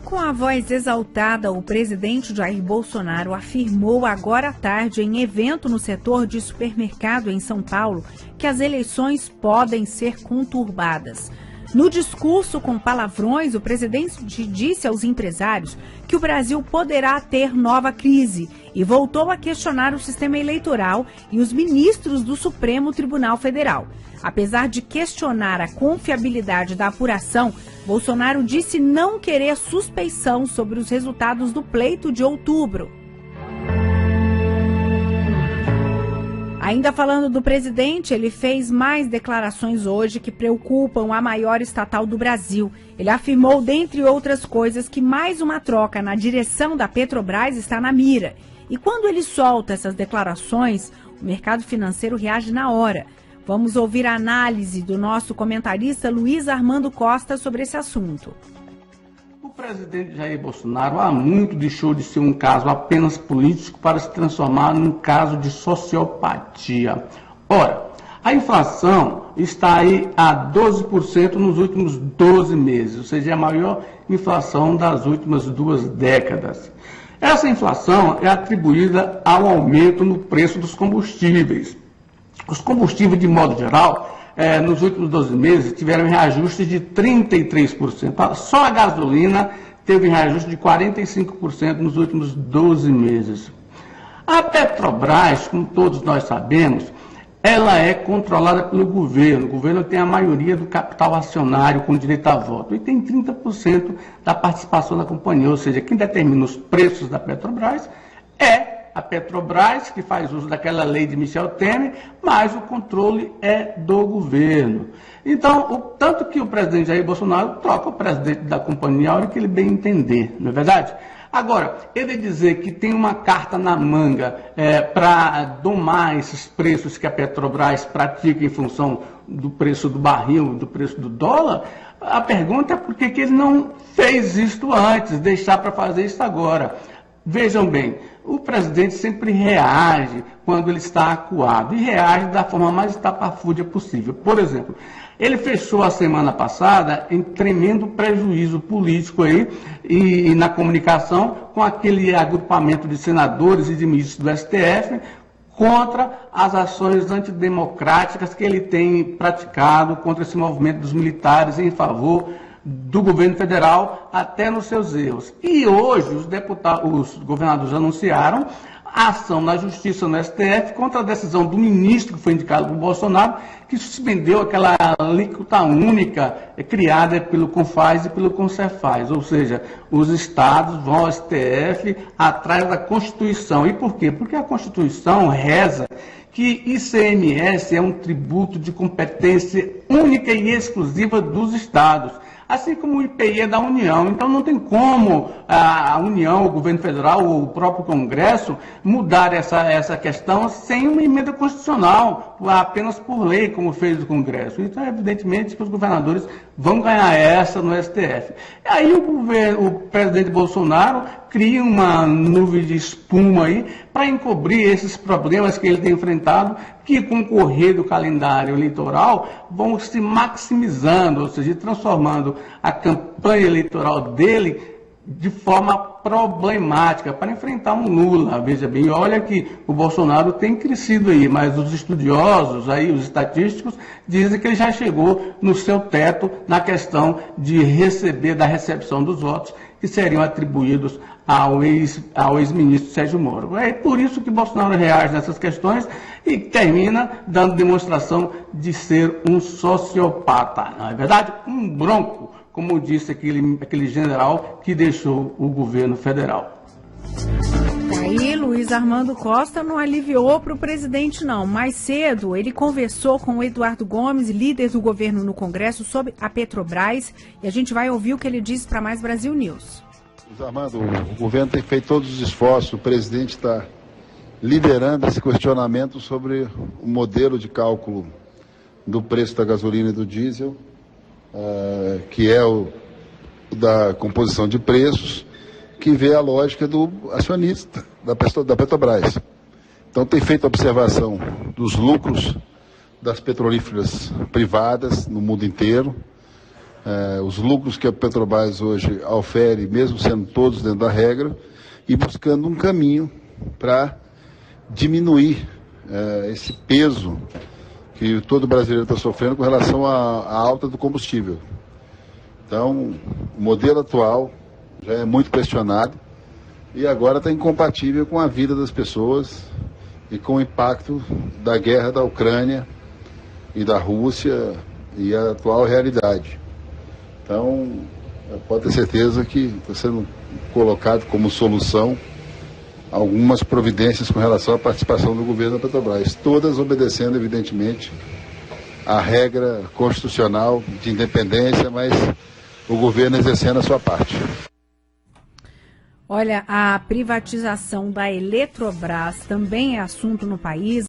Com a voz exaltada, o presidente Jair Bolsonaro afirmou agora à tarde, em evento no setor de supermercado em São Paulo, que as eleições podem ser conturbadas. No discurso com palavrões, o presidente disse aos empresários que o Brasil poderá ter nova crise e voltou a questionar o sistema eleitoral e os ministros do Supremo Tribunal Federal. Apesar de questionar a confiabilidade da apuração, Bolsonaro disse não querer suspeição sobre os resultados do pleito de outubro. Ainda falando do presidente, ele fez mais declarações hoje que preocupam a maior estatal do Brasil. Ele afirmou, dentre outras coisas, que mais uma troca na direção da Petrobras está na mira. E quando ele solta essas declarações, o mercado financeiro reage na hora. Vamos ouvir a análise do nosso comentarista Luiz Armando Costa sobre esse assunto. O presidente Jair Bolsonaro há muito deixou de ser um caso apenas político para se transformar num caso de sociopatia. Ora, a inflação está aí a 12% nos últimos 12 meses, ou seja, a maior inflação das últimas 2 décadas. Essa inflação é atribuída ao aumento no preço dos combustíveis. Os combustíveis, de modo geral, nos últimos 12 meses tiveram reajustes de 33%. Só a gasolina teve reajuste de 45% nos últimos 12 meses. A Petrobras, como todos nós sabemos, ela é controlada pelo governo. O governo tem a maioria do capital acionário com direito a voto e tem 30% da participação da companhia. Ou seja, quem determina os preços da Petrobras é a Petrobras, que faz uso daquela lei de Michel Temer, mas o controle é do governo. Então, tanto que o presidente Jair Bolsonaro troca o presidente da companhia a hora que ele bem entender, não é verdade? Agora, ele dizer que tem uma carta na manga para domar esses preços que a Petrobras pratica em função do preço do barril, do preço do dólar, a pergunta é por que ele não fez isto antes, deixar para fazer isso agora. Vejam bem, o presidente sempre reage quando ele está acuado e reage da forma mais estapafúrdia possível. Por exemplo, ele fechou a semana passada em tremendo prejuízo político aí e na comunicação com aquele agrupamento de senadores e de ministros do STF contra as ações antidemocráticas que ele tem praticado contra esse movimento dos militares em favor do governo federal, até nos seus erros. E hoje os governadores anunciaram a ação na Justiça no STF contra a decisão do ministro que foi indicado por Bolsonaro, que suspendeu aquela alíquota única criada pelo CONFAS e pelo CONCEFAS, ou seja, os estados vão ao STF atrás da Constituição. E por quê? Porque a Constituição reza que ICMS é um tributo de competência única e exclusiva dos estados, assim como o IPI é da União. Então não tem como a União, o governo federal ou o próprio Congresso mudar essa questão sem uma emenda constitucional, apenas por lei, como fez o Congresso. Então, evidentemente, que os governadores vão ganhar essa no STF. E aí o presidente Bolsonaro cria uma nuvem de espuma aí para encobrir esses problemas que ele tem enfrentado, que com o correr do calendário eleitoral vão se maximizando, ou seja, transformando a campanha eleitoral dele de forma problemática para enfrentar um Lula. Veja bem, olha que o Bolsonaro tem crescido aí, mas os estudiosos, aí, os estatísticos, dizem que ele já chegou no seu teto na questão de da recepção dos votos que seriam atribuídos ao ex-ministro Sérgio Moro. É por isso que Bolsonaro reage nessas questões e termina dando demonstração de ser um sociopata. Não é verdade? Um bronco, como disse aquele general que deixou o governo federal. Aí, Luiz Armando Costa não aliviou para o presidente, não. Mais cedo, ele conversou com o Eduardo Gomes, líder do governo no Congresso, sobre a Petrobras, e a gente vai ouvir o que ele disse para Mais Brasil News. Luiz Armando, o governo tem feito todos os esforços, o presidente está liderando esse questionamento sobre o modelo de cálculo do preço da gasolina e do diesel, que é o da composição de preços, que vê a lógica do acionista, da Petrobras. Então tem feito observação dos lucros das petrolíferas privadas no mundo inteiro, os lucros que a Petrobras hoje ofere, mesmo sendo todos dentro da regra, e buscando um caminho para diminuir esse peso que todo brasileiro está sofrendo com relação à alta do combustível. Então, o modelo atual já é muito questionado e agora está incompatível com a vida das pessoas e com o impacto da guerra da Ucrânia e da Rússia e a atual realidade. Então, pode ter certeza que está sendo colocado como solução algumas providências com relação à participação do governo da Petrobras, todas obedecendo, evidentemente, a regra constitucional de independência, mas o governo exercendo a sua parte. Olha, a privatização da Eletrobras também é assunto no país.